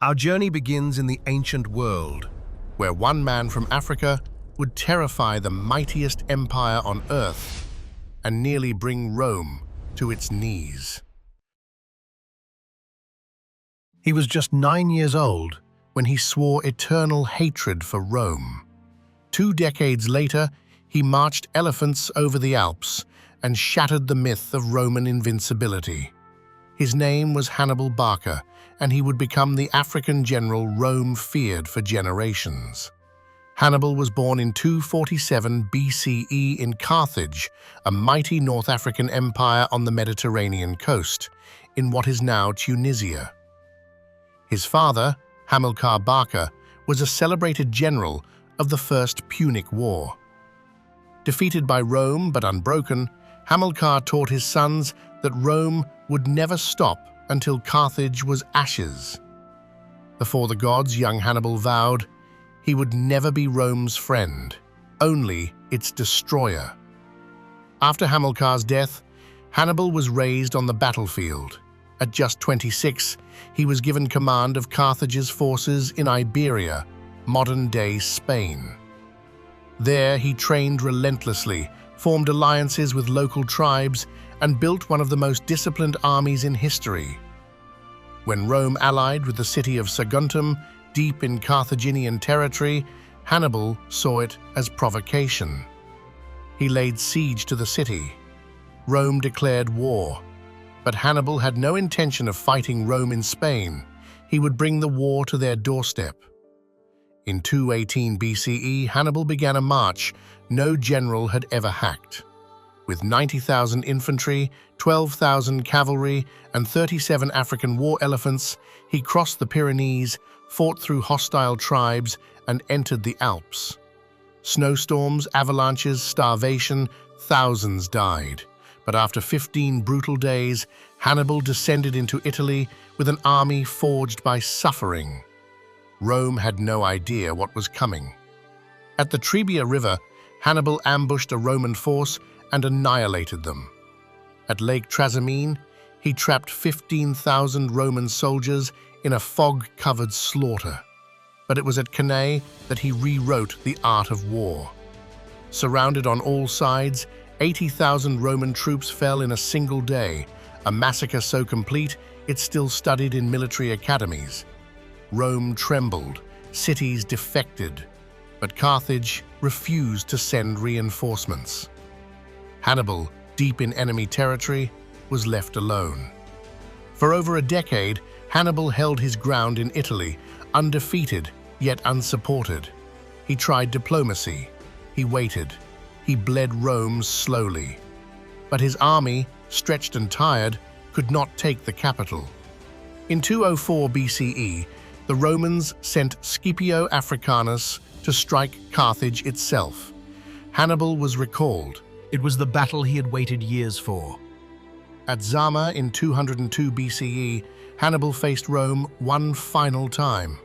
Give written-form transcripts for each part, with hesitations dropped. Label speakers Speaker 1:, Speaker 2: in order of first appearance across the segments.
Speaker 1: Our journey begins in the ancient world, where one man from Africa would terrify the mightiest empire on earth and nearly bring Rome to its knees. He was just 9 years old when he swore eternal hatred for Rome. 2 decades later, he marched elephants over the Alps and shattered the myth of Roman invincibility. His name was Hannibal Barca, and he would become the African general Rome feared for generations. Hannibal was born in 247 BCE in Carthage, a mighty North African empire on the Mediterranean coast, in what is now Tunisia. His father, Hannibal Barca, was a celebrated general of the First Punic War. Defeated by Rome but unbroken, Hannibal taught his sons that Rome would never stop until Carthage was ashes. Before the gods, young Hannibal vowed he would never be Rome's friend, only its destroyer. After Hamilcar's death, Hannibal was raised on the battlefield. At just 26, he was given command of Carthage's forces in Iberia, modern-day Spain. There he trained relentlessly, formed alliances with local tribes, and built one of the most disciplined armies in history. When Rome allied with the city of Saguntum, deep in Carthaginian territory, Hannibal saw it as provocation. He laid siege to the city. Rome declared war, but Hannibal had no intention of fighting Rome in Spain. He would bring the war to their doorstep. In 218 BCE, Hannibal began a march no general had ever hacked. With 90,000 infantry, 12,000 cavalry, and 37 African war elephants, he crossed the Pyrenees, fought through hostile tribes, and entered the Alps. Snowstorms, avalanches, starvation, thousands died. But after 15 brutal days, Hannibal descended into Italy with an army forged by suffering. Rome had no idea what was coming. At the Trebia River, Hannibal ambushed a Roman force and annihilated them. At Lake Trasimene, he trapped 15,000 Roman soldiers in a fog-covered slaughter. But it was at Cannae that he rewrote the art of war. Surrounded on all sides, 80,000 Roman troops fell in a single day, a massacre so complete it still studied in military academies. Rome trembled, cities defected, but Carthage refused to send reinforcements. Hannibal, deep in enemy territory, was left alone. For over a decade, Hannibal held his ground in Italy, undefeated yet unsupported. He tried diplomacy. He waited. He bled Rome slowly. But his army, stretched and tired, could not take the capital. In 204 BCE, the Romans sent Scipio Africanus to strike Carthage itself. Hannibal was recalled. It was the battle he had waited years for. At Zama in 202 BCE, Hannibal faced Rome one final time.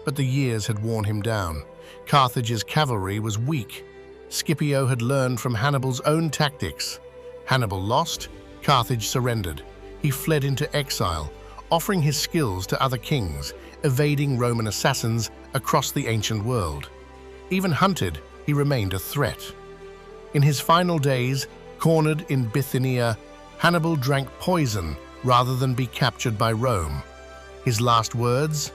Speaker 1: But the years had worn him down. Carthage's cavalry was weak. Scipio had learned from Hannibal's own tactics. Hannibal lost, Carthage surrendered. He fled into exile, offering his skills to other kings, evading Roman assassins across the ancient world. Even hunted, he remained a threat. In his final days, cornered in Bithynia, Hannibal drank poison rather than be captured by Rome. His last words?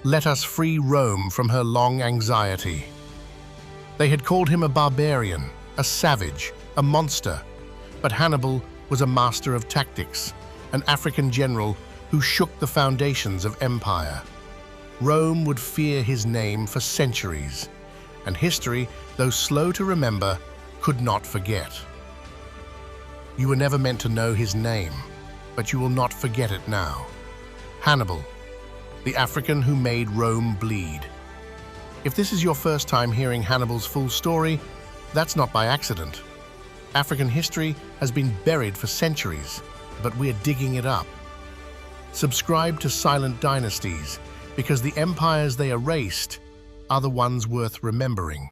Speaker 1: "Let us free Rome from her long anxiety." They had called him a barbarian, a savage, a monster. But Hannibal was a master of tactics, an African general who shook the foundations of empire. Rome would fear his name for centuries, and history, though slow to remember, could not forget. You were never meant to know his name, but you will not forget it now. Hannibal, the African who made Rome bleed. If this is your first time hearing Hannibal's full story, that's not by accident. African history has been buried for centuries, but we're digging it up. Subscribe to Silent Dynasties, because the empires they erased are the ones worth remembering.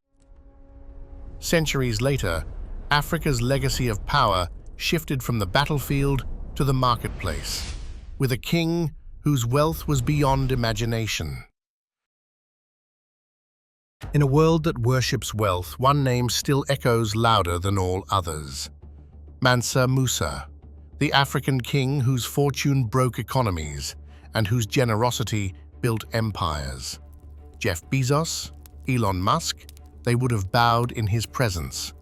Speaker 1: Centuries later, Africa's legacy of power shifted from the battlefield to the marketplace, with a king whose wealth was beyond imagination. In a world that worships wealth, one name still echoes louder than all others. Mansa Musa, the African king whose fortune broke economies and whose generosity built empires. Jeff Bezos, Elon Musk, they would have bowed in his presence.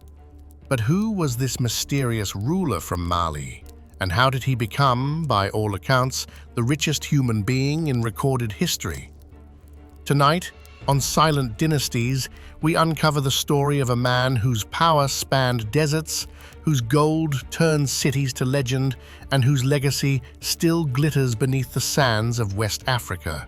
Speaker 1: But who was this mysterious ruler from Mali? And how did he become, by all accounts, the richest human being in recorded history? Tonight, on Silent Dynasties, we uncover the story of a man whose power spanned deserts, whose gold turned cities to legend, and whose legacy still glitters beneath the sands of West Africa.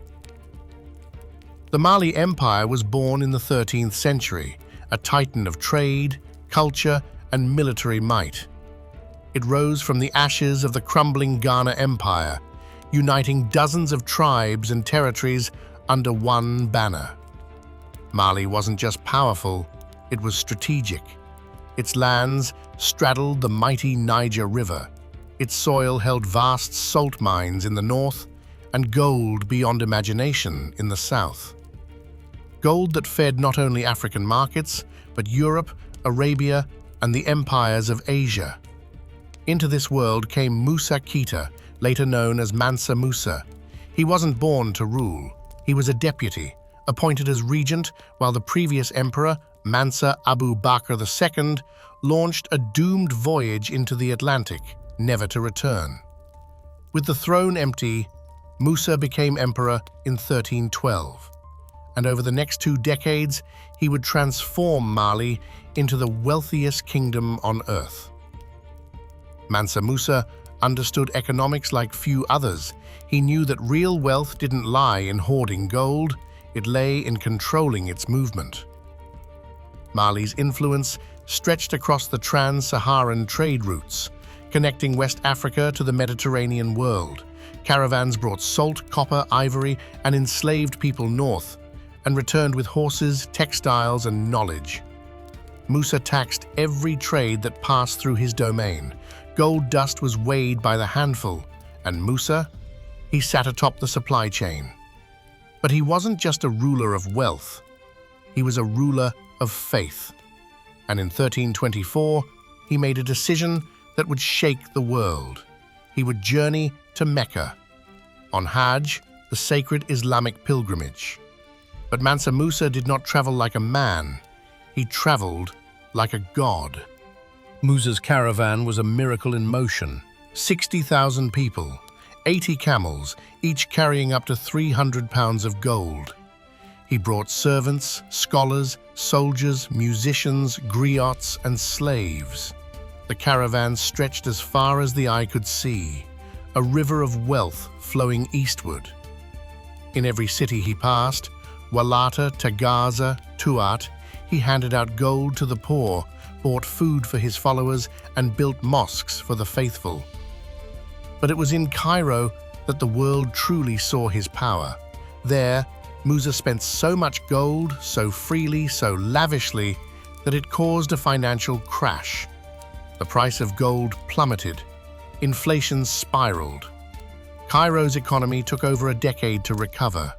Speaker 1: The Mali Empire was born in the 13th century, a titan of trade, culture, and military might. It rose from the ashes of the crumbling Ghana Empire, uniting dozens of tribes and territories under one banner. Mali wasn't just powerful, it was strategic. Its lands straddled the mighty Niger River. Its soil held vast salt mines in the north and gold beyond imagination in the south. Gold that fed not only African markets, but Europe, Arabia, and the empires of Asia. Into this world came Musa Keita, later known as Mansa Musa. He wasn't born to rule. He was a deputy, appointed as regent, while the previous emperor, Mansa Abu Bakr II, launched a doomed voyage into the Atlantic, never to return. With the throne empty, Musa became emperor in 1312. And over the next 2 decades, he would transform Mali into the wealthiest kingdom on earth. Mansa Musa understood economics like few others. He knew that real wealth didn't lie in hoarding gold, it lay in controlling its movement. Mali's influence stretched across the trans-Saharan trade routes, connecting West Africa to the Mediterranean world. Caravans brought salt, copper, ivory, and enslaved people north, and returned with horses, textiles, and knowledge. Musa taxed every trade that passed through his domain. Gold dust was weighed by the handful, and Musa, he sat atop the supply chain. But he wasn't just a ruler of wealth, he was a ruler of faith. And in 1324, he made a decision that would shake the world. He would journey to Mecca, on Hajj, the sacred Islamic pilgrimage. But Mansa Musa did not travel like a man, he traveled like a god. Musa's caravan was a miracle in motion. 60,000 people, 80 camels, each carrying up to 300 pounds of gold. He brought servants, scholars, soldiers, musicians, griots, and slaves. The caravan stretched as far as the eye could see, a river of wealth flowing eastward. In every city he passed, Walata, Tagaza, Tuat, he handed out gold to the poor, bought food for his followers, and built mosques for the faithful. But it was in Cairo that the world truly saw his power. There, Musa spent so much gold, so freely, so lavishly, that it caused a financial crash. The price of gold plummeted. Inflation spiraled. Cairo's economy took over a decade to recover.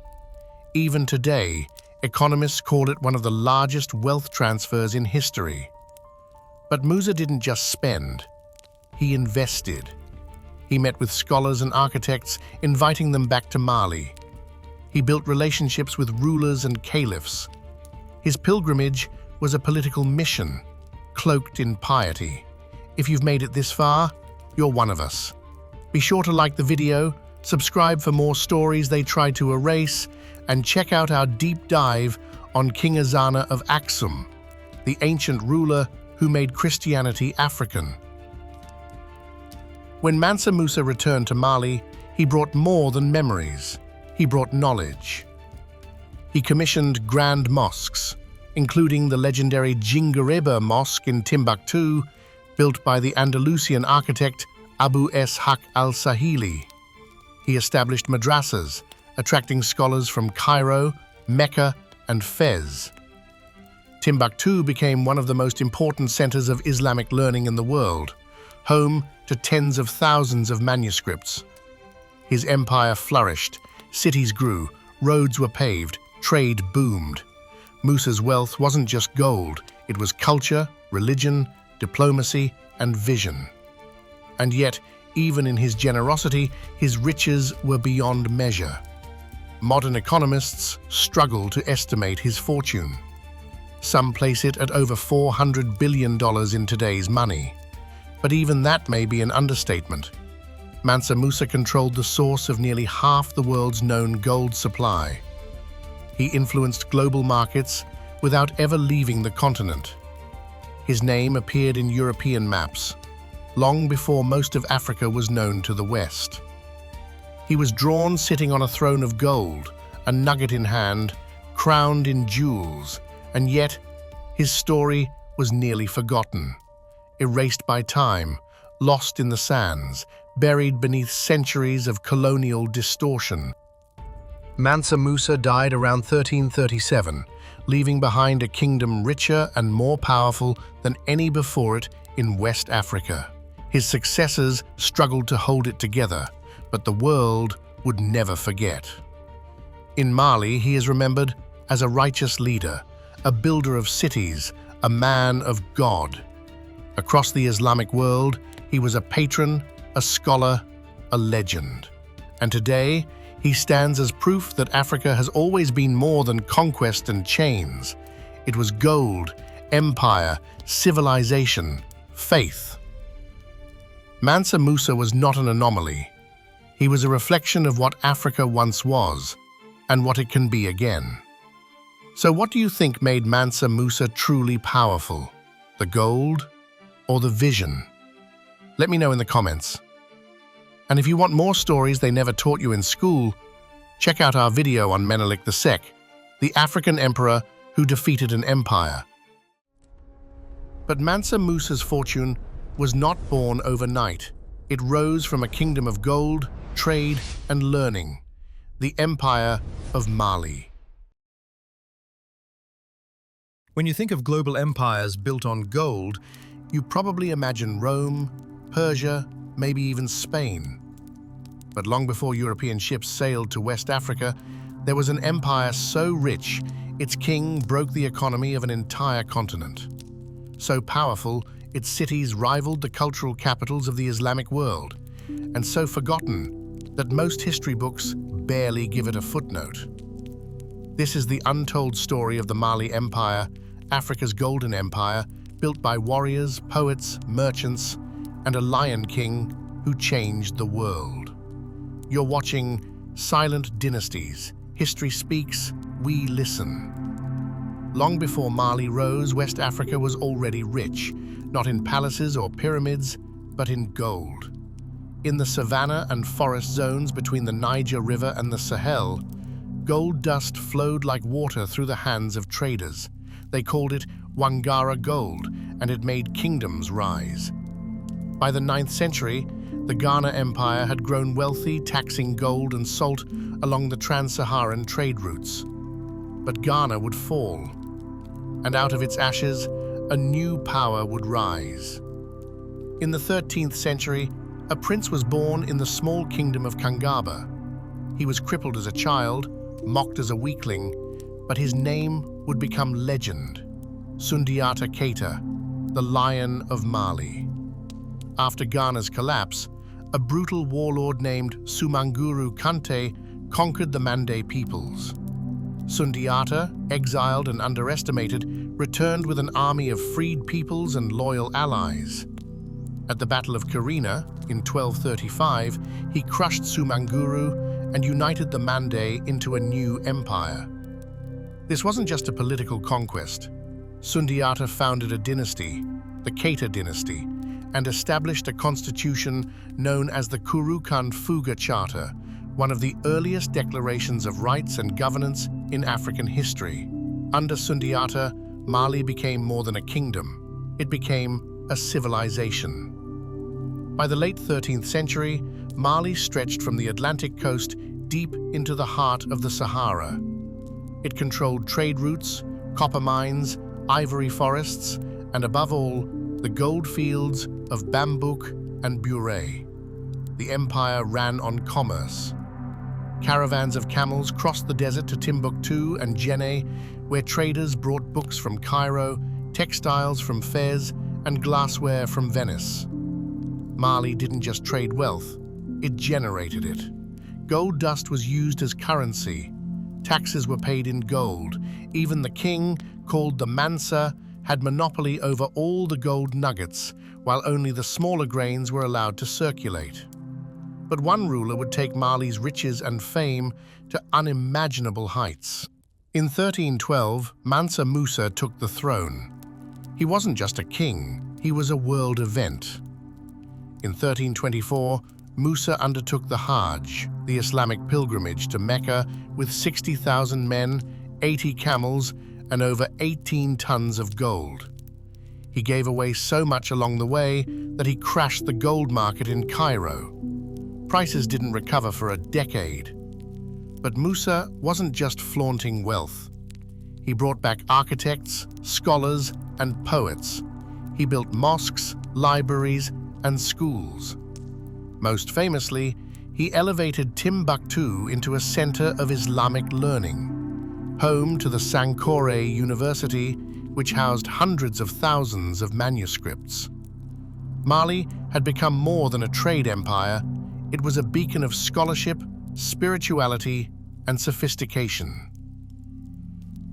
Speaker 1: Even today, economists call it one of the largest wealth transfers in history. But Musa didn't just spend, he invested. He met with scholars and architects, inviting them back to Mali. He built relationships with rulers and caliphs. His pilgrimage was a political mission, cloaked in piety. If you've made it this far, you're one of us. Be sure to like the video, subscribe for more stories they tried to erase, and check out our deep dive on King Ezana of Aksum, the ancient ruler who made Christianity African. When Mansa Musa returned to Mali, he brought more than memories. He brought knowledge. He commissioned grand mosques, including the legendary Jugurtha Mosque in Timbuktu, built by the Andalusian architect Abu Ishaq al-Sahili. He established madrasas, attracting scholars from Cairo, Mecca, and Fez. Timbuktu became one of the most important centers of Islamic learning in the world, home to tens of thousands of manuscripts. His empire flourished, cities grew, roads were paved, trade boomed. Musa's wealth wasn't just gold, it was culture, religion, diplomacy, and vision. And yet, even in his generosity, his riches were beyond measure. Modern economists struggle to estimate his fortune. Some place it at over $400 billion in today's money. But even that may be an understatement. Mansa Musa controlled the source of nearly half the world's known gold supply. He influenced global markets without ever leaving the continent. His name appeared in European maps, long before most of Africa was known to the West. He was drawn sitting on a throne of gold, a nugget in hand, crowned in jewels, and yet his story was nearly forgotten, erased by time, lost in the sands, buried beneath centuries of colonial distortion. Mansa Musa died around 1337, leaving behind a kingdom richer and more powerful than any before it in West Africa. His successors struggled to hold it together, but the world would never forget. In Mali, he is remembered as a righteous leader, a builder of cities, a man of God. Across the Islamic world, he was a patron, a scholar, a legend. And today, he stands as proof that Africa has always been more than conquest and chains. It was gold, empire, civilization, faith. Mansa Musa was not an anomaly. He was a reflection of what Africa once was, and what it can be again. So what do you think made Mansa Musa truly powerful? The gold or the vision? Let me know in the comments. And if you want more stories they never taught you in school, check out our video on Menelik II, the African emperor who defeated an empire. But Mansa Musa's fortune was not born overnight. It rose from a kingdom of gold, trade, and learning, the Empire of Mali. When you think of global empires built on gold, you probably imagine Rome, Persia, maybe even Spain. But long before European ships sailed to West Africa, there was an empire so rich, its king broke the economy of an entire continent. So powerful, its cities rivaled the cultural capitals of the Islamic world, and so forgotten that most history books barely give it a footnote. This is the untold story of the Mali Empire, Africa's golden empire, built by warriors, poets, merchants, and a lion king who changed the world. You're watching Silent Dynasties. History speaks, we listen. Long before Mali rose, West Africa was already rich, not in palaces or pyramids, but in gold. In the savanna and forest zones between the Niger River and the Sahel, gold dust flowed like water through the hands of traders. They called it Wangara gold, and it made kingdoms rise. By the 9th century, the Ghana Empire had grown wealthy, taxing gold and salt along the trans-Saharan trade routes. But Ghana would fall, and out of its ashes, a new power would rise. In the 13th century, a prince was born in the small kingdom of Kangaba. He was crippled as a child, mocked as a weakling, but his name would become legend. Sundiata Keita, the Lion of Mali. After Ghana's collapse, a brutal warlord named Sumanguru Kante conquered the Mande peoples. Sundiata, exiled and underestimated, returned with an army of freed peoples and loyal allies. At the Battle of Karina in 1235, he crushed Sumanguru and united the Mande into a new empire. This wasn't just a political conquest. Sundiata founded a dynasty, the Keita dynasty, and established a constitution known as the Kurukan Fuga Charter, one of the earliest declarations of rights and governance in African history. Under Sundiata, Mali became more than a kingdom. It became a civilization. By the late 13th century, Mali stretched from the Atlantic coast deep into the heart of the Sahara. It controlled trade routes, copper mines, ivory forests, and above all, the gold fields of Bambouk and Bure. the empire ran on commerce. Caravans of camels crossed the desert to Timbuktu and Jenne, where traders brought books from Cairo, textiles from Fez, and glassware from Venice. Mali didn't just trade wealth, it generated it. Gold dust was used as currency. Taxes were paid in gold. Even the king, called the Mansa, had monopoly over all the gold nuggets, while only the smaller grains were allowed to circulate. But one ruler would take Mali's riches and fame to unimaginable heights. In 1312, Mansa Musa took the throne. He wasn't just a king, he was a world event. In 1324, Musa undertook the Hajj, the Islamic pilgrimage to Mecca, with 60,000 men, 80 camels, and over 18 tons of gold. He gave away so much along the way that he crashed the gold market in Cairo. Prices didn't recover for a decade. But Musa wasn't just flaunting wealth. He brought back architects, scholars, and poets. He built mosques, libraries, and schools. Most famously, he elevated Timbuktu into a center of Islamic learning, home to the Sankore University, which housed hundreds of thousands of manuscripts. Mali had become more than a trade empire. It was a beacon of scholarship, spirituality, and sophistication.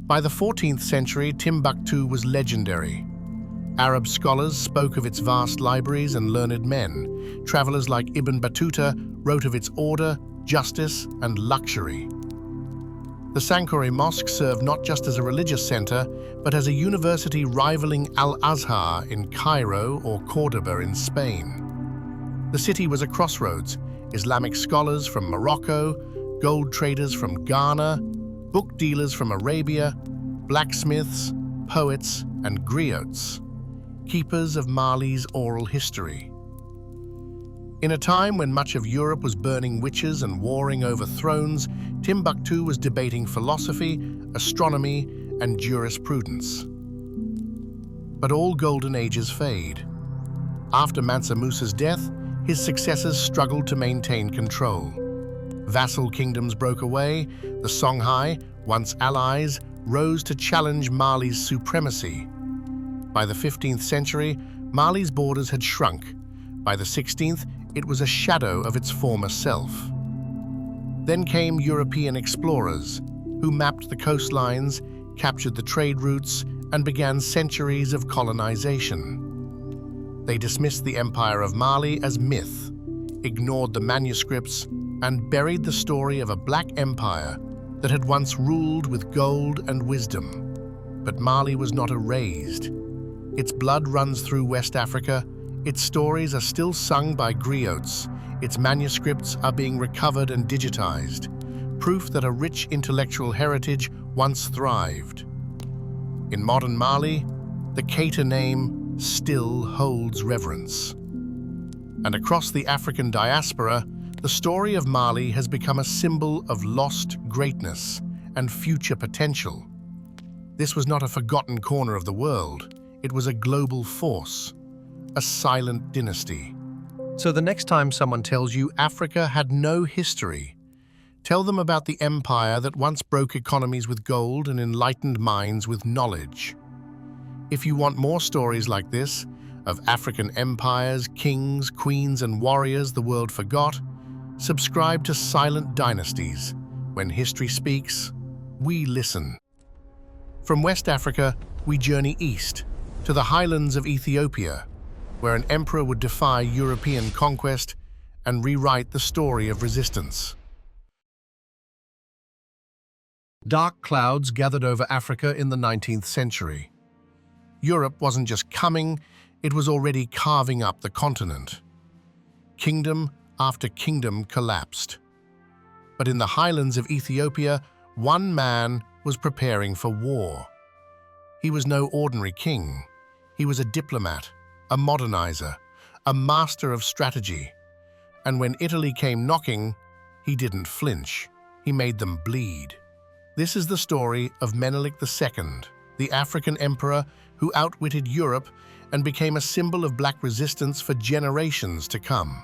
Speaker 1: By the 14th century, Timbuktu was legendary. Arab scholars spoke of its vast libraries and learned men. Travelers like Ibn Battuta wrote of its order, justice, and luxury. The Sankore Mosque served not just as a religious center, but as a university rivaling Al-Azhar in Cairo or Cordoba in Spain. The city was a crossroads. Islamic scholars from Morocco, gold traders from Ghana, book dealers from Arabia, blacksmiths, poets, and griots, keepers of Mali's oral history. In a time when much of Europe was burning witches and warring over thrones, Timbuktu was debating philosophy, astronomy, and jurisprudence. But all golden ages fade. After Mansa Musa's death, his successors struggled to maintain control. Vassal kingdoms broke away. The Songhai, once allies, rose to challenge Mali's supremacy. By the 15th century, Mali's borders had shrunk. By the 16th, it was a shadow of its former self. Then came European explorers, who mapped the coastlines, captured the trade routes, and began centuries of colonization. They dismissed the Empire of Mali as myth, ignored the manuscripts, and buried the story of a black empire that had once ruled with gold and wisdom. But Mali was not erased. Its blood runs through West Africa. Its stories are still sung by griots. Its manuscripts are being recovered and digitized, proof that a rich intellectual heritage once thrived. In modern Mali, the Keita name still holds reverence. And across the African diaspora, the story of Mali has become a symbol of lost greatness and future potential. This was not a forgotten corner of the world. It was a global force, a silent dynasty. So the next time someone tells you Africa had no history, tell them about the empire that once broke economies with gold and enlightened minds with knowledge. If you want more stories like this, of African empires, kings, queens, and warriors the world forgot, subscribe to Silent Dynasties. When history speaks, we listen. From West Africa, we journey east, to the highlands of Ethiopia, where an emperor would defy European conquest and rewrite the story of resistance. Dark clouds gathered over Africa in the 19th century. Europe wasn't just coming, it was already carving up the continent. Kingdom after kingdom collapsed. But in the highlands of Ethiopia, one man was preparing for war. He was no ordinary king. He was a diplomat, a modernizer, a master of strategy. And when Italy came knocking, he didn't flinch. He made them bleed. This is the story of Menelik II, the African emperor who outwitted Europe and became a symbol of black resistance for generations to come.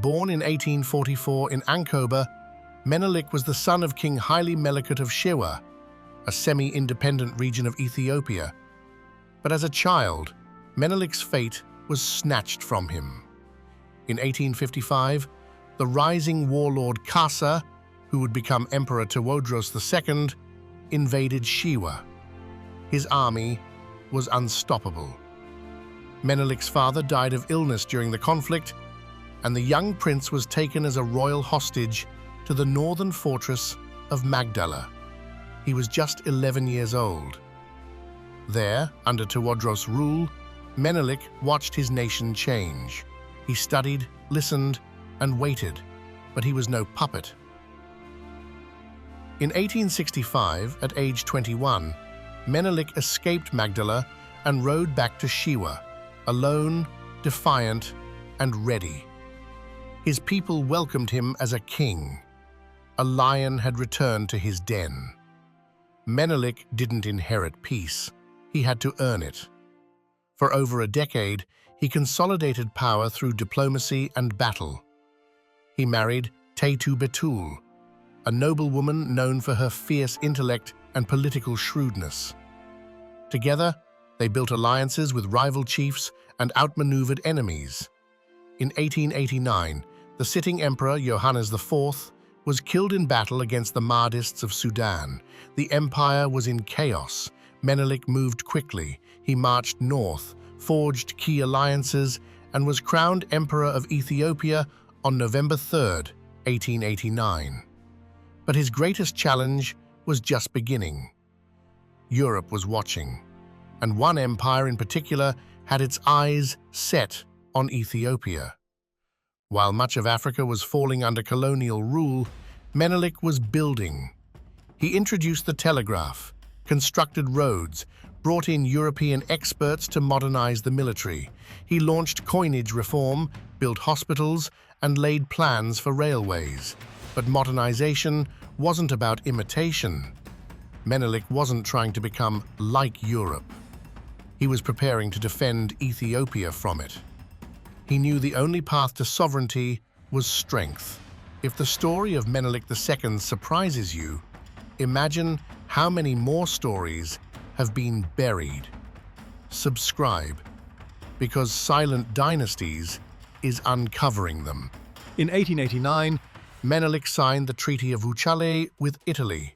Speaker 1: Born in 1844 in Ankober, Menelik was the son of King Haile Melekot of Shewa, a semi-independent region of Ethiopia. But as a child, Menelik's fate was snatched from him. In 1855, the rising warlord Kasa, who would become Emperor Tewodros II, invaded Shewa. His army was unstoppable. Menelik's father died of illness during the conflict, and the young prince was taken as a royal hostage to the northern fortress of Magdala. He was just 11 years old. There, under Tewodros' rule, Menelik watched his nation change. He studied, listened, and waited, but he was no puppet. In 1865, at age 21, Menelik escaped Magdala and rode back to Shewa, alone, defiant, and ready. His people welcomed him as a king. A lion had returned to his den. Menelik didn't inherit peace. He had to earn it. For over a decade, he consolidated power through diplomacy and battle. He married Taytu Betul, a noblewoman known for her fierce intellect and political shrewdness. Together, they built alliances with rival chiefs and outmaneuvered enemies. In 1889, the sitting emperor, Johannes IV, was killed in battle against the Mahdists of Sudan. The empire was in chaos. Menelik moved quickly. He marched north, forged key alliances, and was crowned Emperor of Ethiopia on November 3, 1889. But his greatest challenge was just beginning. Europe was watching, and one empire in particular had its eyes set on Ethiopia. While much of Africa was falling under colonial rule, Menelik was building. He introduced the telegraph, constructed roads, brought in European experts to modernize the military. He launched coinage reform, built hospitals, and laid plans for railways. But modernization wasn't about imitation. Menelik wasn't trying to become like Europe. He was preparing to defend Ethiopia from it. He knew the only path to sovereignty was strength. If the story of Menelik II surprises you, imagine how many more stories have been buried. Subscribe, because Silent Dynasties is uncovering them.
Speaker 2: In 1889,
Speaker 1: Menelik signed the Treaty of Wuchale with Italy.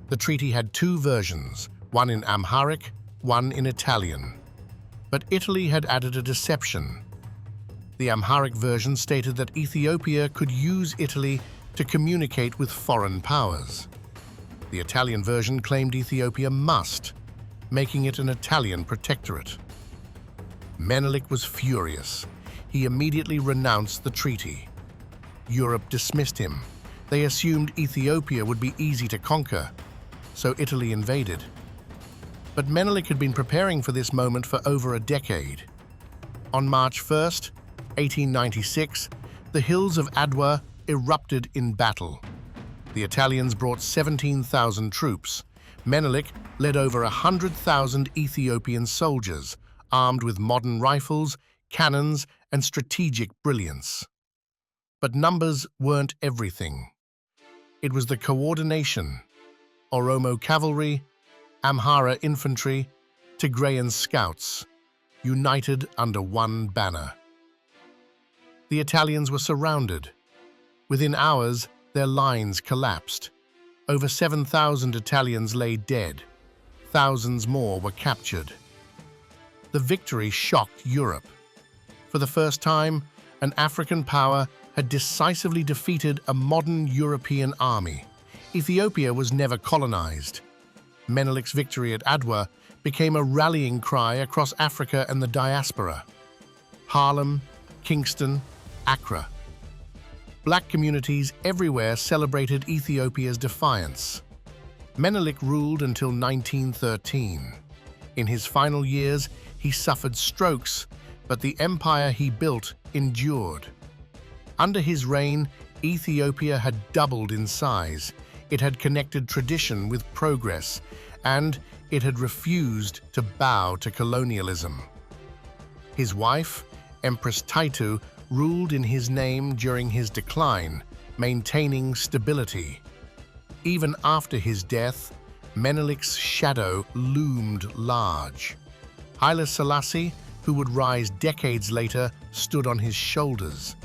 Speaker 1: The treaty had two versions, one in Amharic, one in Italian. But Italy had added a deception. The Amharic version stated that Ethiopia could use Italy to communicate with foreign powers. The Italian version claimed Ethiopia must, making it an Italian protectorate. Menelik was furious. He immediately renounced the treaty. Europe dismissed him. They assumed Ethiopia would be easy to conquer, so Italy invaded. But Menelik had been preparing for this moment for over a decade. On March 1st, 1896, the hills of Adwa erupted in battle. The Italians brought 17,000 troops. Menelik led over 100,000 Ethiopian soldiers, armed with modern rifles, cannons, and strategic brilliance. But numbers weren't everything. It was the coordination. Oromo cavalry, Amhara infantry, Tigrayan scouts, united under one banner. The Italians were surrounded. Within hours, their lines collapsed. Over 7,000 Italians lay dead. Thousands more were captured. The victory shocked Europe. For the first time, an African power had decisively defeated a modern European army. Ethiopia was never colonized. Menelik's victory at Adwa became a rallying cry across Africa and the diaspora. Harlem, Kingston, Accra. Black communities everywhere celebrated Ethiopia's defiance. Menelik ruled until 1913. In his final years, he suffered strokes, but the empire he built endured. Under his reign, Ethiopia had doubled in size. It had connected tradition with progress, and it had refused to bow to colonialism. His wife, Empress Taytu, ruled in his name during his decline, maintaining stability. Even after his death, Menelik's shadow loomed large. Haile Selassie, who would rise decades later, stood on his shoulders.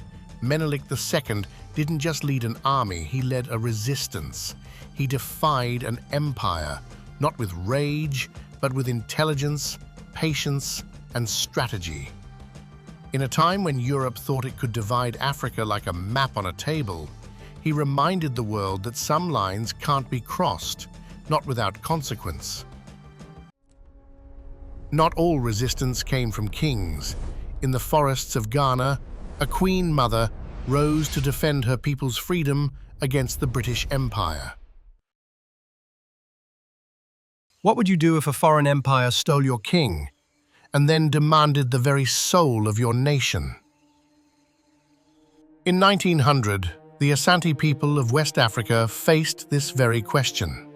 Speaker 1: Menelik II didn't just lead an army, he led a resistance. He defied an empire, not with rage, but with intelligence, patience, and strategy. In a time when Europe thought it could divide Africa like a map on a table, he reminded the world that some lines can't be crossed, not without consequence. Not all resistance came from kings. In the forests of Ghana, a queen mother rose to defend her people's freedom against the British Empire. What would you do if a foreign empire stole your king and then demanded the very soul of your nation? In 1900, the Asante people of West Africa faced this very question.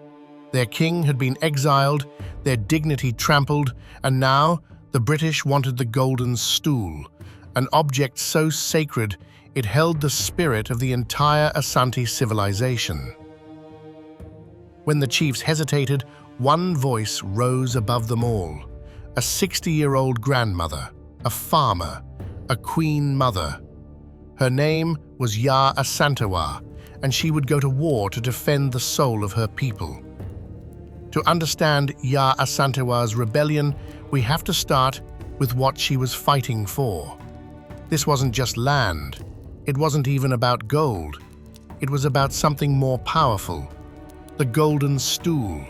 Speaker 1: Their king had been exiled, their dignity trampled, and now the British wanted the golden stool, an object so sacred it held the spirit of the entire Asante civilization. When the chiefs hesitated, one voice rose above them all. A 60-year-old grandmother, a farmer, a queen mother. Her name was Yaa Asantewaa, and she would go to war to defend the soul of her people. To understand Yaa Asantewaa's rebellion, we have to start with what she was fighting for. This wasn't just land. It wasn't even about gold. It was about something more powerful. The golden stool,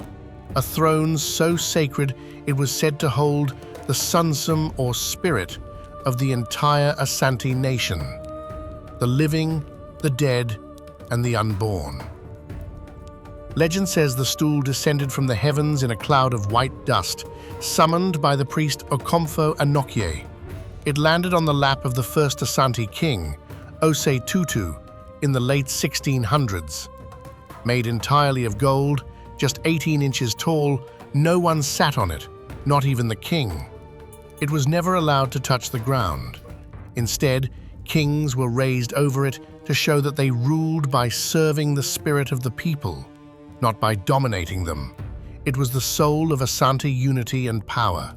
Speaker 1: a throne so sacred it was said to hold the sunsum or spirit of the entire Asante nation, the living, the dead, and the unborn. Legend says the stool descended from the heavens in a cloud of white dust, summoned by the priest Okomfo Anokye. It landed on the lap of the first Asante king, Osei Tutu, in the late 1600s. Made entirely of gold, just 18 inches tall, no one sat on it, not even the king. It was never allowed to touch the ground. Instead, kings were raised over it to show that they ruled by serving the spirit of the people, not by dominating them. It was the soul of Asante unity and power.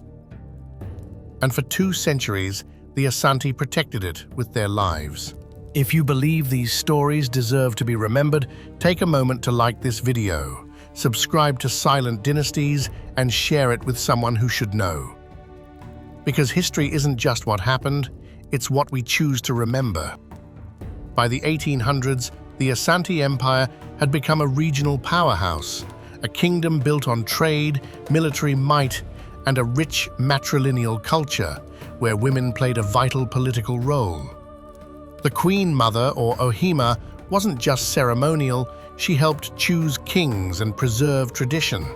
Speaker 1: And for 2 centuries, the Asante protected it with their lives. If you believe these stories deserve to be remembered, take a moment to like this video, subscribe to Silent Dynasties, and share it with someone who should know. Because history isn't just what happened, it's what we choose to remember. By the 1800s, the Asante Empire had become a regional powerhouse, a kingdom built on trade, military might, and a rich matrilineal culture where women played a vital political role. The Queen Mother, or Ohima, wasn't just ceremonial, she helped choose kings and preserve tradition.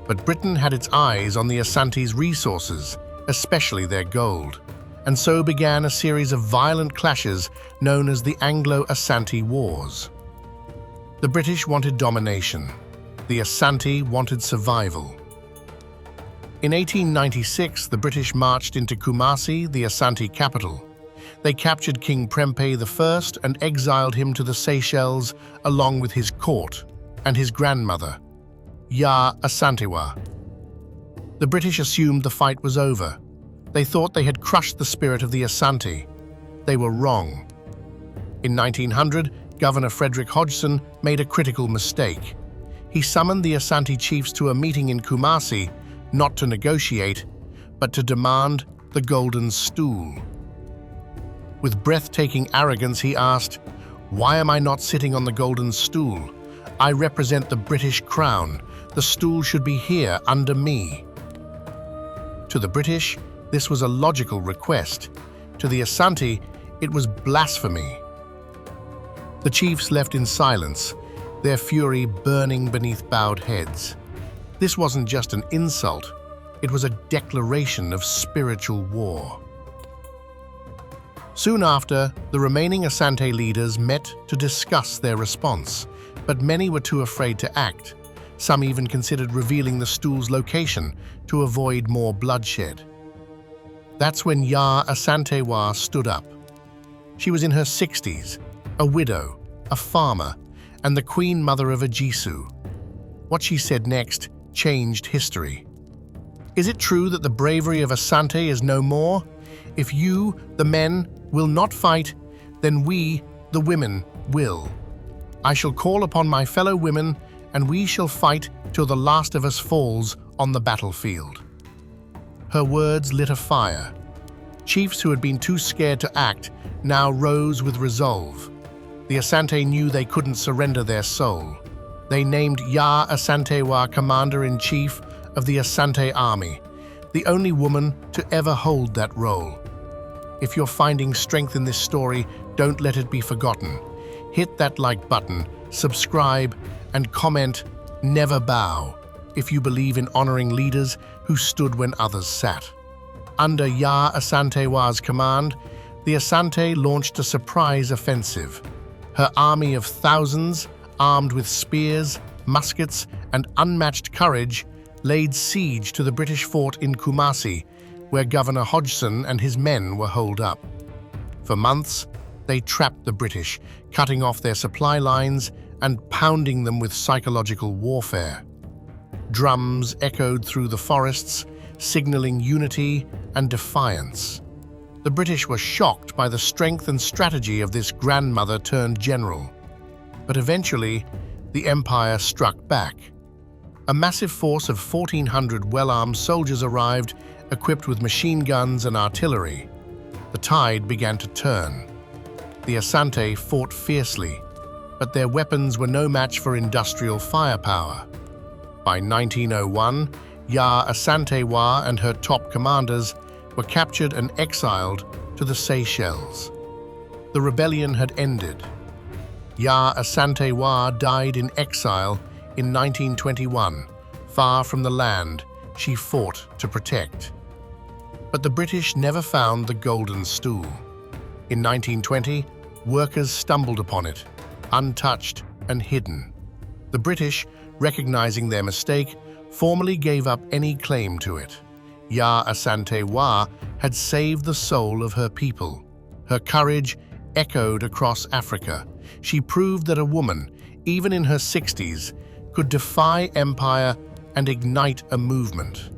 Speaker 1: But Britain had its eyes on the Asante's resources, especially their gold, and so began a series of violent clashes known as the Anglo-Asante Wars. The British wanted domination. The Asante wanted survival. In 1896, the British marched into Kumasi, the Asante capital. They captured King Prempeh I and exiled him to the Seychelles along with his court and his grandmother, Yaa Asantewaa. The British assumed the fight was over. They thought they had crushed the spirit of the Asante. They were wrong. In 1900, Governor Frederick Hodgson made a critical mistake. He summoned the Asante chiefs to a meeting in Kumasi, not to negotiate, but to demand the golden stool. With breathtaking arrogance, he asked, "Why am I not sitting on the golden stool? I represent the British crown. The stool should be here under me." To the British, this was a logical request. To the Asante, it was blasphemy. The chiefs left in silence, their fury burning beneath bowed heads. This wasn't just an insult, it was a declaration of spiritual war. Soon after, the remaining Asante leaders met to discuss their response, but many were too afraid to act. Some even considered revealing the stool's location to avoid more bloodshed. That's when Yaa Asantewaa stood up. She was in her 60s, a widow, a farmer, and the queen mother of Ejisu. What she said next changed history. Is it true that the bravery of Asante is no more? If you, the men, will not fight, then we, the women, will. I shall call upon my fellow women, and we shall fight till the last of us falls on the battlefield. Her words lit a fire. Chiefs who had been too scared to act now rose with resolve. The Asante knew they couldn't surrender their soul. They named Yaa Asantewaa commander-in-chief of the Asante army, the only woman to ever hold that role. If you're finding strength in this story, don't let it be forgotten. Hit that like button, subscribe, and comment, never bow, if you believe in honoring leaders who stood when others sat. Under Yaa Asantewaa's command, the Asante launched a surprise offensive. Her army of thousands, armed with spears, muskets, and unmatched courage, laid siege to the British fort in Kumasi, where Governor Hodgson and his men were holed up. For months, they trapped the British, cutting off their supply lines and pounding them with psychological warfare. Drums echoed through the forests, signaling unity and defiance. The British were shocked by the strength and strategy of this grandmother-turned-general. But eventually, the empire struck back. A massive force of 1,400 well-armed soldiers arrived, equipped with machine guns and artillery. The tide began to turn. The Asante fought fiercely, but their weapons were no match for industrial firepower. By 1901, Yaa Asantewaa and her top commanders were captured and exiled to the Seychelles. The rebellion had ended. Yaa Asantewaa died in exile in 1921, far from the land she fought to protect. But the British never found the golden stool. In 1920, workers stumbled upon it, untouched and hidden. The British, recognizing their mistake, formally gave up any claim to it. Yaa Asantewaa had saved the soul of her people. Her courage echoed across Africa. She proved that a woman, even in her 60s, could defy empire and ignite a movement.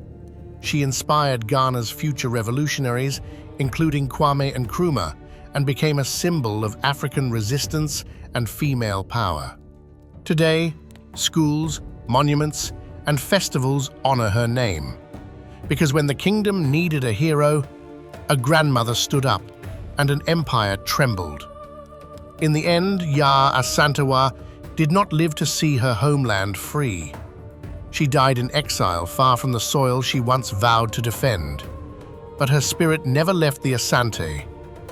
Speaker 1: She inspired Ghana's future revolutionaries, including Kwame Nkrumah, and became a symbol of African resistance and female power. Today, schools, monuments, and festivals honor her name. Because when the kingdom needed a hero, a grandmother stood up, and an empire trembled. In the end, Yaa Asantewaa did not live to see her homeland free. She died in exile far from the soil she once vowed to defend. But her spirit never left the Asante.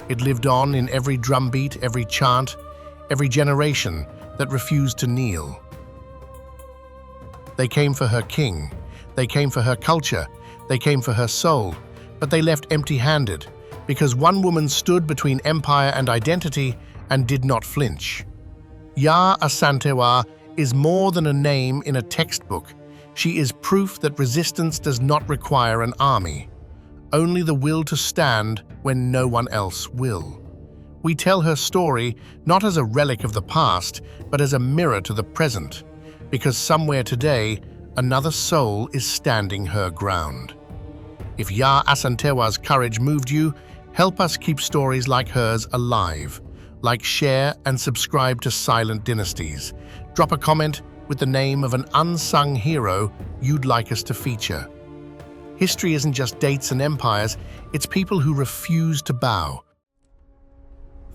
Speaker 1: It lived on in every drumbeat, every chant, every generation that refused to kneel. They came for her king, they came for her culture, they came for her soul, but they left empty-handed, because one woman stood between empire and identity and did not flinch. Yaa Asantewaa is more than a name in a textbook. She is proof that resistance does not require an army, only the will to stand when no one else will. We tell her story not as a relic of the past, but as a mirror to the present, because somewhere today, another soul is standing her ground. If Yaa Asantewaa's courage moved you, help us keep stories like hers alive. Like, share, and subscribe to Silent Dynasties. Drop a comment with the name of an unsung hero you'd like us to feature. History isn't just dates and empires, it's people who refuse to bow.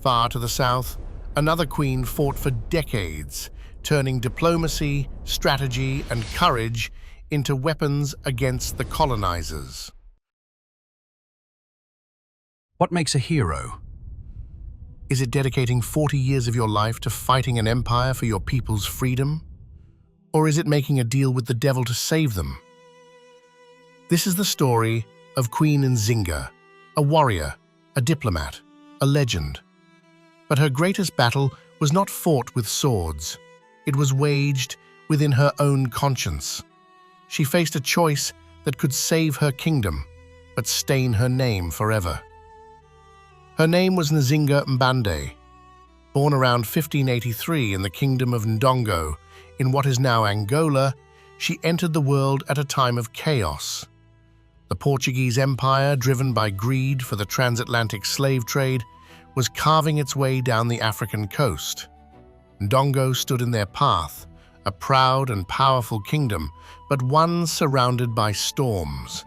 Speaker 1: Far to the south, another queen fought for decades, turning diplomacy, strategy, and courage into weapons against the colonizers.
Speaker 2: What makes a hero?
Speaker 1: Is it dedicating 40 years of your life to fighting an empire for your people's freedom? Or is it making a deal with the devil to save them? This is the story of Queen Nzinga, a warrior, a diplomat, a legend. But her greatest battle was not fought with swords. It was waged within her own conscience. She faced a choice that could save her kingdom, but stain her name forever. Her name was Nzinga Mbande. Born around 1583 in the kingdom of Ndongo, in what is now Angola, she entered the world at a time of chaos. The Portuguese Empire, driven by greed for the transatlantic slave trade, was carving its way down the African coast. Ndongo stood in their path, a proud and powerful kingdom, but one surrounded by storms.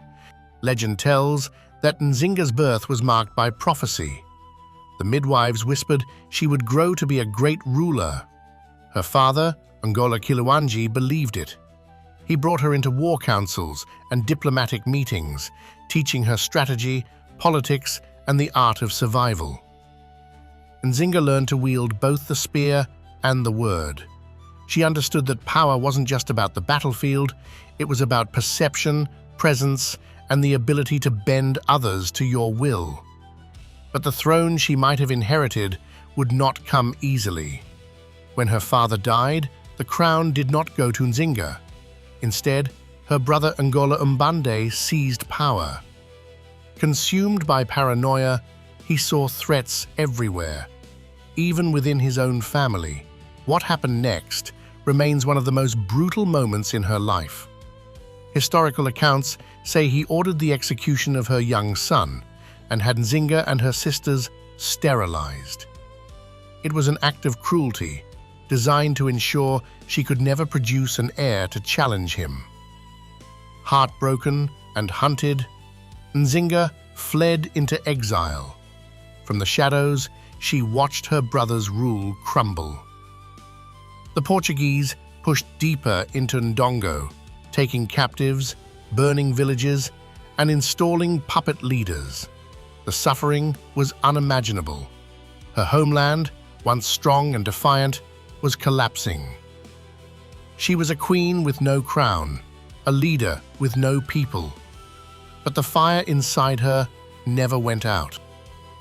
Speaker 1: Legend tells that Nzinga's birth was marked by prophecy. The midwives whispered she would grow to be a great ruler. Her father, Ngola Kiluanji, believed it. He brought her into war councils and diplomatic meetings, teaching her strategy, politics, and the art of survival. Nzinga learned to wield both the spear and the word. She understood that power wasn't just about the battlefield, it was about perception, presence, and the ability to bend others to your will. But the throne she might have inherited would not come easily. When her father died, the crown did not go to Nzinga. Instead, her brother Ngola Mbande seized power. Consumed by paranoia, he saw threats everywhere, even within his own family. What happened next remains one of the most brutal moments in her life. Historical accounts say he ordered the execution of her young son and had Nzinga and her sisters sterilized. It was an act of cruelty, designed to ensure she could never produce an heir to challenge him. Heartbroken and hunted, Nzinga fled into exile. From the shadows, she watched her brother's rule crumble. The Portuguese pushed deeper into Ndongo, taking captives, burning villages, and installing puppet leaders. The suffering was unimaginable. Her homeland, once strong and defiant, was collapsing. She was a queen with no crown, a leader with no people. But the fire inside her never went out.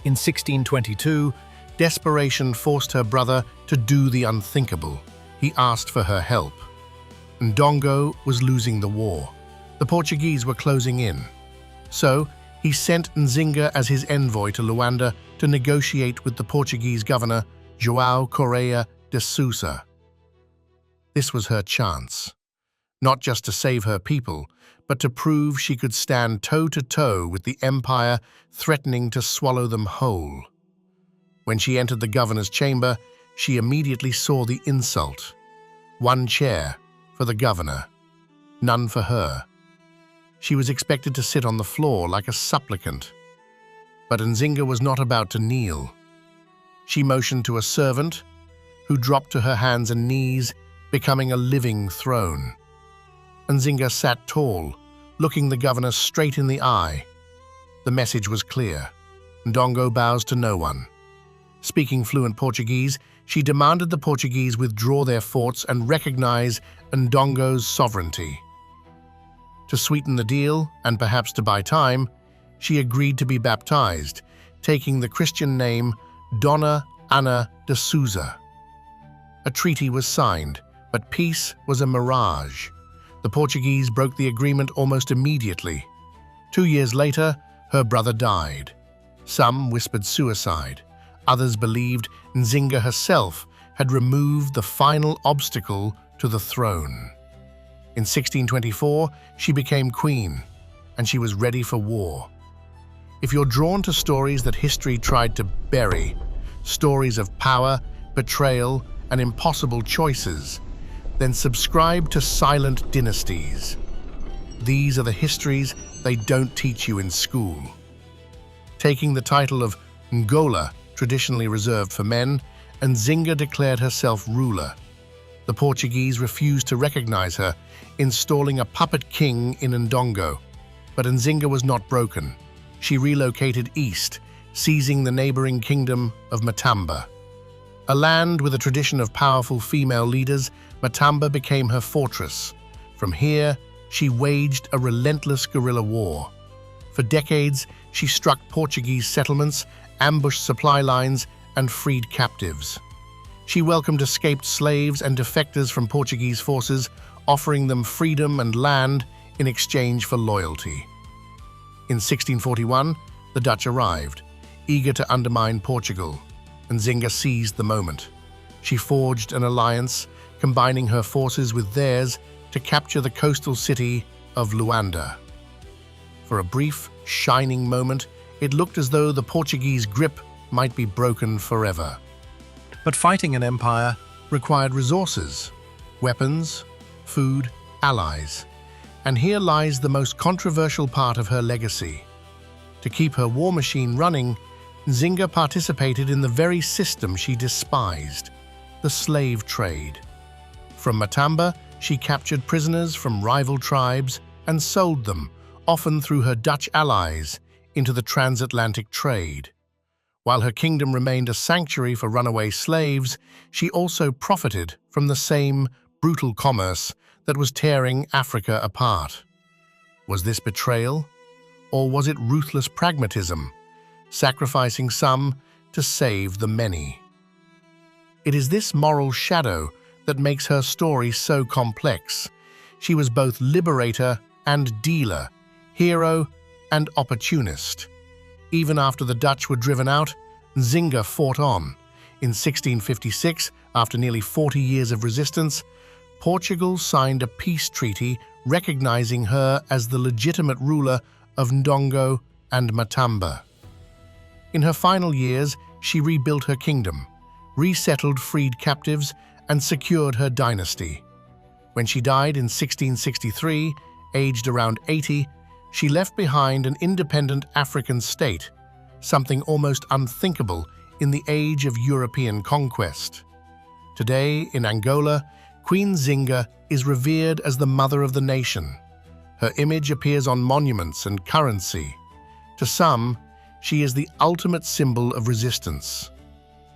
Speaker 1: In 1622, desperation forced her brother to do the unthinkable. He asked for her help. Ndongo was losing the war. The Portuguese were closing in. So, he sent Nzinga as his envoy to Luanda to negotiate with the Portuguese governor, João Correia de Sousa. This was her chance, not just to save her people, but to prove she could stand toe-to-toe with the empire threatening to swallow them whole. When she entered the governor's chamber, she immediately saw the insult. One chair for the governor, none for her. She was expected to sit on the floor like a supplicant. But Nzinga was not about to kneel. She motioned to a servant, who dropped to her hands and knees, becoming a living throne. Nzinga sat tall, looking the governor straight in the eye. The message was clear. Ndongo bows to no one. Speaking fluent Portuguese, she demanded the Portuguese withdraw their forts and recognize Ndongo's sovereignty. To sweeten the deal, and perhaps to buy time, she agreed to be baptized, taking the Christian name Dona Ana de Sousa. A treaty was signed, but peace was a mirage. The Portuguese broke the agreement almost immediately. 2 years later, her brother died. Some whispered suicide. Others believed Nzinga herself had removed the final obstacle to the throne. In 1624, she became queen, and she was ready for war. If you're drawn to stories that history tried to bury, stories of power, betrayal, and impossible choices, then subscribe to Silent Dynasties. These are the histories they don't teach you in school. Taking the title of Ngola, traditionally reserved for men, Nzinga declared herself ruler. The Portuguese refused to recognize her, installing a puppet king in Ndongo. But Nzinga was not broken. She relocated east, seizing the neighboring kingdom of Matamba. A land with a tradition of powerful female leaders, Matamba became her fortress. From here, she waged a relentless guerrilla war. For decades, she struck Portuguese settlements, ambushed supply lines, and freed captives. She welcomed escaped slaves and defectors from Portuguese forces, offering them freedom and land in exchange for loyalty. In 1641, the Dutch arrived. Eager to undermine Portugal, Nzinga seized the moment. She forged an alliance, combining her forces with theirs to capture the coastal city of Luanda. For a brief, shining moment, it looked as though the Portuguese grip might be broken forever.
Speaker 2: But fighting an empire
Speaker 1: Required resources, weapons, food, allies. And here lies the most controversial part of her legacy. To keep her war machine running, Nzinga participated in the very system she despised, the slave trade. From Matamba, she captured prisoners from rival tribes and sold them, often through her Dutch allies, into the transatlantic trade. While her kingdom remained a sanctuary for runaway slaves, she also profited from the same brutal commerce that was tearing Africa apart. Was this betrayal? Or was it ruthless pragmatism, sacrificing some to save the many? It is this moral shadow that makes her story so complex. She was both liberator and dealer, hero and opportunist. Even after the Dutch were driven out, Nzinga fought on. In 1656, after nearly 40 years of resistance, Portugal signed a peace treaty recognizing her as the legitimate ruler of Ndongo and Matamba. In her final years, she rebuilt her kingdom, resettled freed captives, and secured her dynasty. When she died in 1663, aged around 80, she left behind an independent African state, something almost unthinkable in the age of European conquest. Today, in Angola, Queen Nzinga is revered as the mother of the nation. Her image appears on monuments and currency. To some, she is the ultimate symbol of resistance.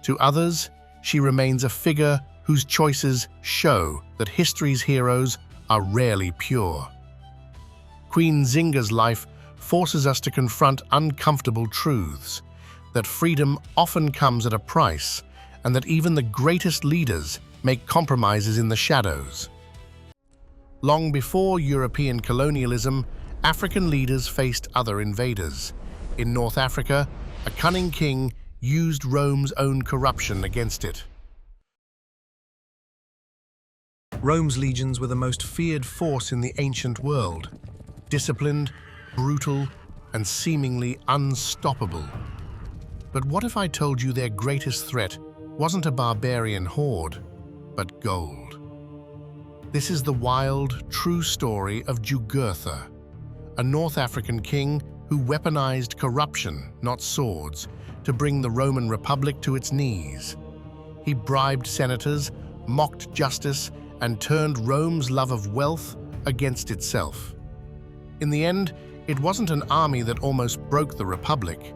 Speaker 1: To others, she remains a figure whose choices show that history's heroes are rarely pure. Queen Nzinga's life forces us to confront uncomfortable truths, that freedom often comes at a price, and that even the greatest leaders make compromises in the shadows. Long before European colonialism, African leaders faced other invaders. In North Africa, a cunning king used Rome's own corruption against it.
Speaker 2: Rome's legions were the most feared force in the ancient world, disciplined, brutal, and seemingly unstoppable. But what if I told you their greatest threat wasn't a barbarian horde, but gold? This is the wild, true story of Jugurtha, a North African king who weaponized corruption, not swords, to bring the Roman Republic to its knees. He bribed senators, mocked justice, and turned Rome's love of wealth against itself. In the end, it wasn't an army that almost broke the Republic.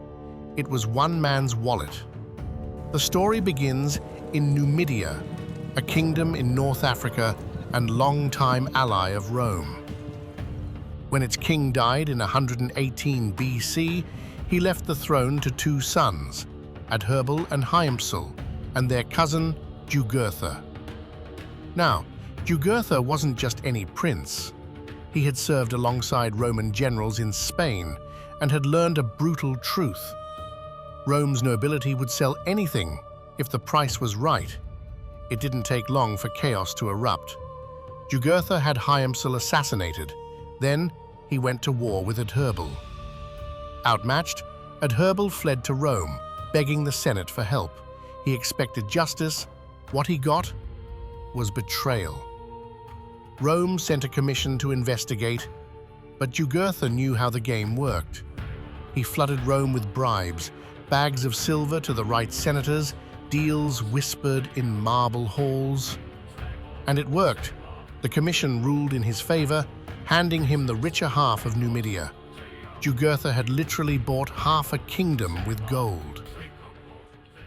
Speaker 2: It was one man's wallet. The story begins in Numidia, a kingdom in North Africa and longtime ally of Rome. When its king died in 118 BC, he left the throne to two sons, Adherbal and Hyamsul, and their cousin, Jugurtha. Now, Jugurtha wasn't just any prince. He had served alongside Roman generals in Spain and had learned a brutal truth. Rome's nobility would sell anything if the price was right. It didn't take long for chaos to erupt. Jugurtha had Hyamsul assassinated. Then he went to war with Adherbal. Outmatched, Adherbal fled to Rome, begging the Senate for help. He expected justice. What he got was betrayal. Rome sent a commission to investigate, but Jugurtha knew how the game worked. He flooded Rome with bribes, bags of silver to the right senators, deals whispered in marble halls. And it worked. The commission ruled in his favor, handing him the richer half of Numidia. Jugurtha had literally bought half a kingdom with gold.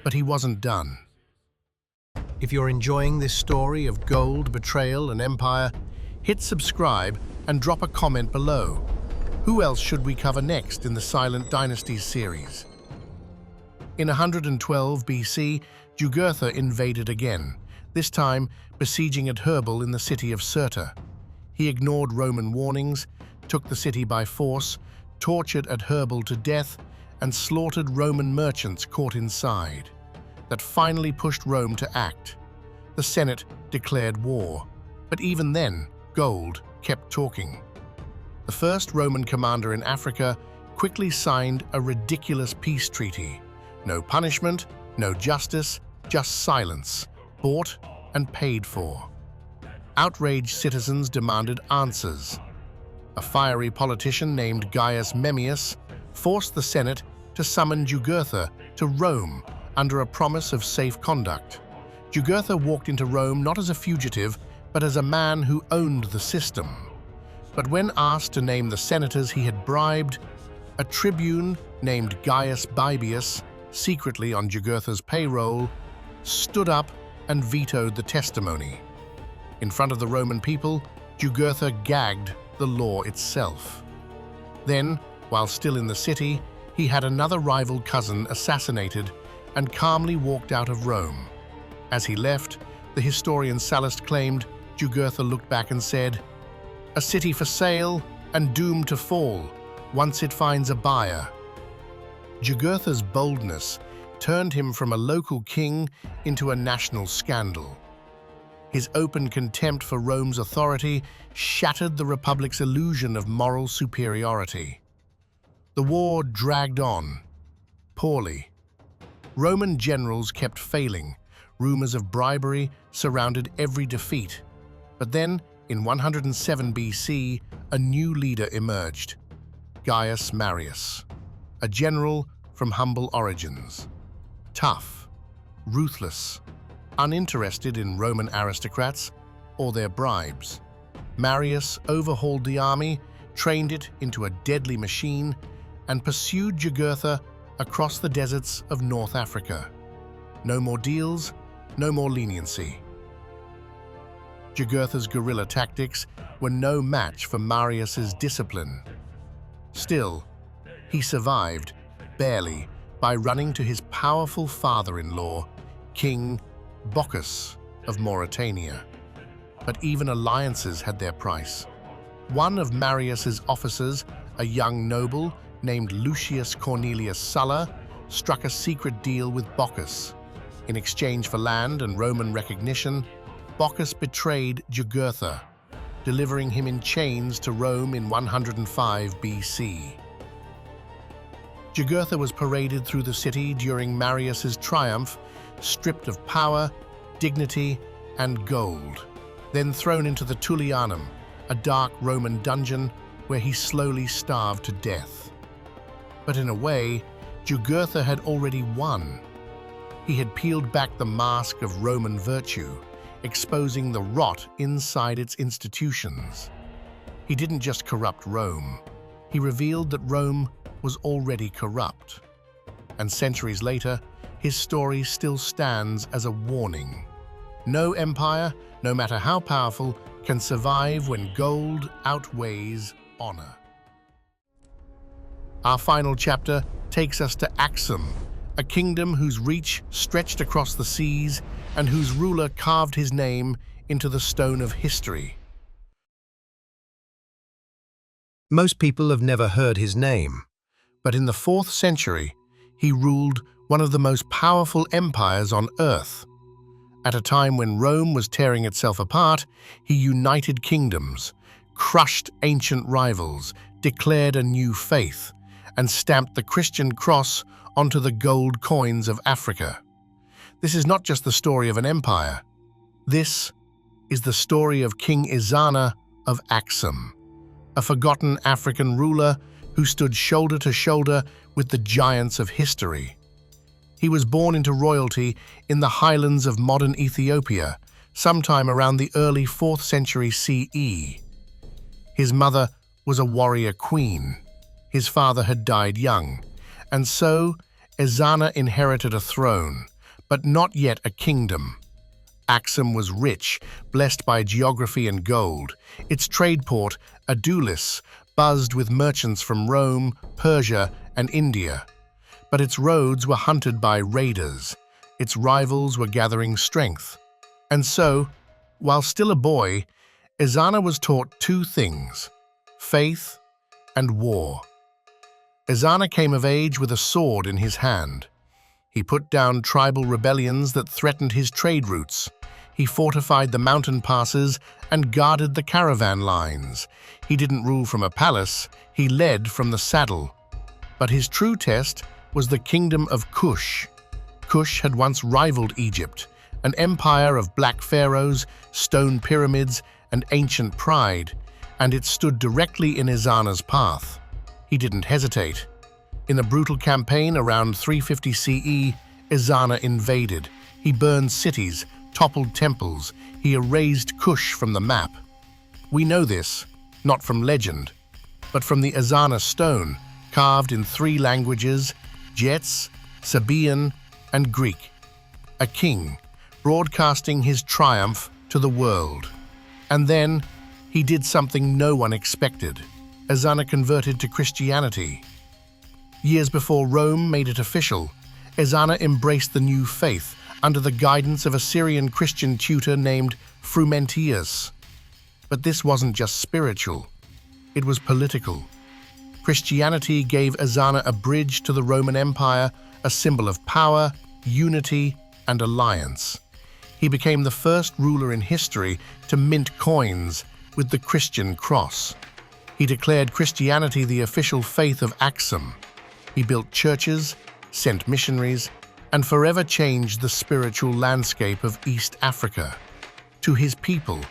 Speaker 2: But he wasn't done. If you're enjoying this story of gold, betrayal, and empire, hit subscribe and drop a comment below. Who else should we cover next in the Silent Dynasties series? In 112 BC, Jugurtha invaded again, this time besieging Adherbal in the city of Cirta. He ignored Roman warnings, took the city by force, tortured Adherbal to death,
Speaker 1: and slaughtered Roman merchants caught inside, that finally pushed Rome to act. The Senate declared war, but even then, gold kept talking. The first Roman commander in Africa quickly signed a ridiculous peace treaty. No punishment, no justice, just silence, bought and paid for. Outraged citizens demanded answers. A fiery politician named Gaius Memmius forced the Senate to summon Jugurtha to Rome under a promise of safe conduct. Jugurtha walked into Rome not as a fugitive, but as a man who owned the system. But when asked to name the senators he had bribed, a tribune named Gaius Baebius, secretly on Jugurtha's payroll, stood up and vetoed the testimony. In front of the Roman people, Jugurtha gagged the law itself. Then, while still in the city, he had another rival cousin assassinated and calmly walked out of Rome. As he left, the historian Sallust claimed Jugurtha looked back and said, "A city for sale and doomed to fall once it finds a buyer." Jugurtha's boldness turned him from a local king into a national scandal. His open contempt for Rome's authority shattered the Republic's illusion of moral superiority. The war dragged on, poorly. Roman generals kept failing. Rumors of bribery surrounded every defeat. But then, in 107 BC, a new leader emerged, Gaius Marius, a general from humble origins. Tough, ruthless, uninterested in Roman aristocrats or their bribes. Marius overhauled the army, trained it into a deadly machine, and pursued Jugurtha across the deserts of North Africa. No more deals, no more leniency. Jugurtha's guerrilla tactics were no match for Marius's discipline. Still, he survived, barely, by running to his powerful father-in-law, King Bocchus of Mauritania. But even alliances had their price. One of Marius's officers, a young noble named Lucius Cornelius Sulla, struck a secret deal with Bocchus. In exchange for land and Roman recognition, Bocchus betrayed Jugurtha, delivering him in chains to Rome in 105 BC. Jugurtha was paraded through the city during Marius's triumph, stripped of power, dignity, and gold, then thrown into the Tullianum, a dark Roman dungeon where he slowly starved to death. But in a way, Jugurtha had already won. He had peeled back the mask of Roman virtue, exposing the rot inside its institutions. He didn't just corrupt Rome. He revealed that Rome was already corrupt. And centuries later, his story still stands as a warning. No empire, no matter how powerful, can survive when gold outweighs honor. Our final chapter takes us to Axum, a kingdom whose reach stretched across the seas and whose ruler carved his name into the stone of history.
Speaker 2: Most people have never heard his name.
Speaker 1: But in the 4th century, he ruled one of the most powerful empires on earth. At a time when Rome was tearing itself apart, he united kingdoms, crushed ancient rivals, declared a new faith, and stamped the Christian cross onto the gold coins of Africa. This is not just the story of an empire. This is the story of King Ezana of Axum, a forgotten African ruler who stood shoulder to shoulder with the giants of history. He was born into royalty in the highlands of modern Ethiopia, sometime around the early 4th century CE. His mother was a warrior queen. His father had died young, and so Ezana inherited a throne, but not yet a kingdom. Axum was rich, blessed by geography and gold. Its trade port, Adulis, buzzed with merchants from Rome, Persia, and India. But its roads were hunted by raiders. Its rivals were gathering strength. And so, while still a boy, Ezana was taught two things: faith and war. Ezana came of age with a sword in his hand. He put down tribal rebellions that threatened his trade routes. He fortified the mountain passes and guarded the caravan lines. He didn't rule from a palace, he led from the saddle. But his true test was the kingdom of Kush. Kush had once rivaled Egypt, an empire of black pharaohs, stone pyramids, and ancient pride, and it stood directly in Ezana's path. He didn't hesitate. In a brutal campaign around 350 CE, Ezana invaded. He burned cities, toppled temples. He erased Kush from the map. We know this, not from legend, but from the Ezana stone, carved in 3 languages, Jets, Sabaean, and Greek. A king, broadcasting his triumph to the world. And then, he did something no one expected. Ezana converted to Christianity. Years before Rome made it official, Ezana embraced the new faith under the guidance of a Syrian Christian tutor named Frumentius. But this wasn't just spiritual, it was political. Christianity gave Ezana a bridge to the Roman Empire, a symbol of power, unity, and alliance. He became the first ruler in history to mint coins with the Christian cross. He declared Christianity the official faith of Axum. He built churches, sent missionaries, and forever changed the spiritual landscape of East Africa. To his people,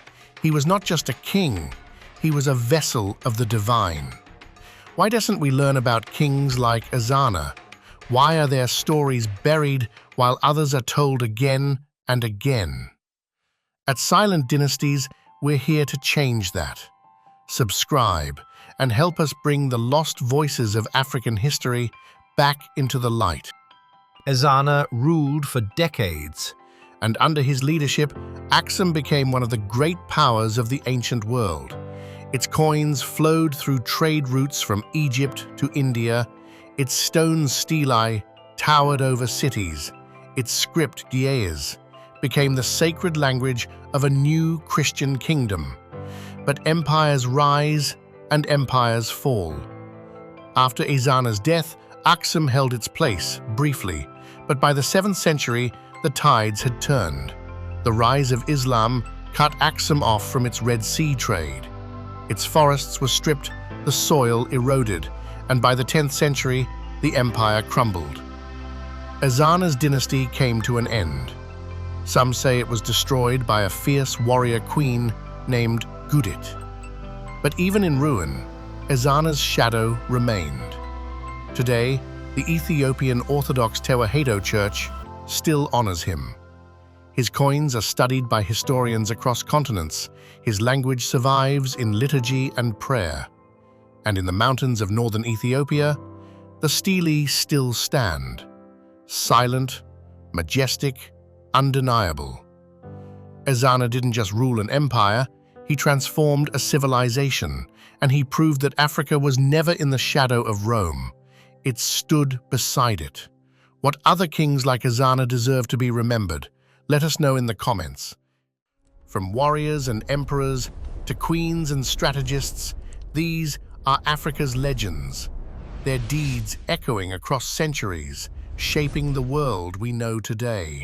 Speaker 1: he was not just a king, he was a vessel of the divine. Why doesn't we learn about kings like Ezana? Why are their stories buried while others are told again and again? At Silent Dynasties, we're here to change that. Subscribe and help us bring the lost voices of African history back into the light.
Speaker 2: Ezana ruled for decades,
Speaker 1: And under his leadership, Axum became one of the great powers of the ancient world. Its coins flowed through trade routes from Egypt to India. Its stone stelae towered over cities. Its script, Ge'ez, became the sacred language of a new Christian kingdom. But empires rise and empires fall. After Ezana's death, Axum held its place, briefly, but by the 7th century, the tides had turned. The rise of Islam cut Axum off from its Red Sea trade. Its forests were stripped, the soil eroded, and by the 10th century, the empire crumbled. Ezana's dynasty came to an end. Some say it was destroyed by a fierce warrior queen named Gudit. But even in ruin, Ezana's shadow remained. Today, the Ethiopian Orthodox Tewahedo Church still honors him. His coins are studied by historians across continents. His language survives in liturgy and prayer. And in the mountains of northern Ethiopia, the stelae still stand, silent, majestic, undeniable. Ezana didn't just rule an empire, he transformed a civilization, and he proved that Africa was never in the shadow of Rome. It stood beside it. What other kings like Ezana deserve to be remembered? Let us know in the comments. From warriors and emperors to queens and strategists, these are Africa's legends, their deeds echoing across centuries, shaping the world we know today.